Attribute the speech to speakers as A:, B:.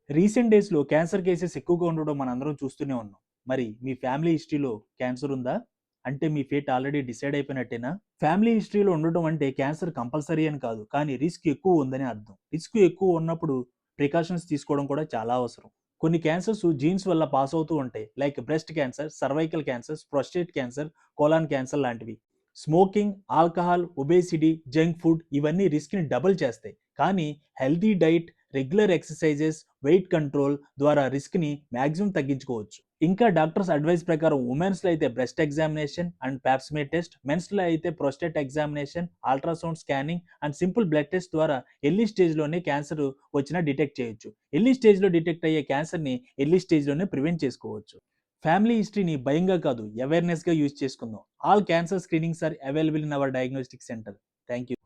A: Recent డేస్‌లో cancer cases ఎక్కువగా ఉండడం మనందరం చూస్తూనే ఉన్నాం. మరి మీ ఫ్యామిలీ హిస్టరీలో క్యాన్సర్ ఉందా? అంటే మీ ఫేట్ ఆల్రెడీ డిసైడ్ అయిపోయినట్టేనా? ఫ్యామిలీ హిస్టరీలో ఉండడం అంటే క్యాన్సర్ కంపల్సరీ అని కాదు. కానీ రిస్క్ ఎక్కువ ఉందని అర్థం. రిస్క్ ఎక్కువ ఉన్నప్పుడు ప్రికాషన్స్ తీసుకోవడం కూడా చాలా అవసరం. కొన్ని క్యాన్సర్స్ జీన్స్ వల్ల పాస్ అవుతూ ఉంటాయి. Like breast cancer, cervical cancer, prostate cancer, colon cancer లాంటివి. Smoking, alcohol, obesity, junk food ఇవన్నీ రిస్క్‌ని డబుల్ చేస్తాయి. కానీ healthy diet, regular exercises, weight control ద్వారా రిస్క్‌ని మాక్సిమం తగ్గించుకోవచ్చు. ఇంకా డాక్టర్స్ అడ్వైస్ ప్రకారం ఉమెన్స్‌లో అయితే breast examination and pap smear test, మెన్స్‌లో అయితే prostate examination, ultrasound scanning and simple blood test ద్వారా ఎర్లీ స్టేజ్‌లోనే క్యాన్సర్ వచ్చినా డిటెక్ట్ చేయొచ్చు. ఎర్లీ స్టేజ్‌లో డిటెక్ట్ అయ్యే క్యాన్సర్‌ని ఎర్లీ స్టేజ్‌లోనే ప్రివెంట్ చేసుకోవచ్చు. ఫ్యామిలీ హిస్టరీని భయంగా కాదు, అవేర్‌నెస్‌గా యూజ్ చేసుకుందాం. All cancer screenings are available in our diagnostic centre. Thank you.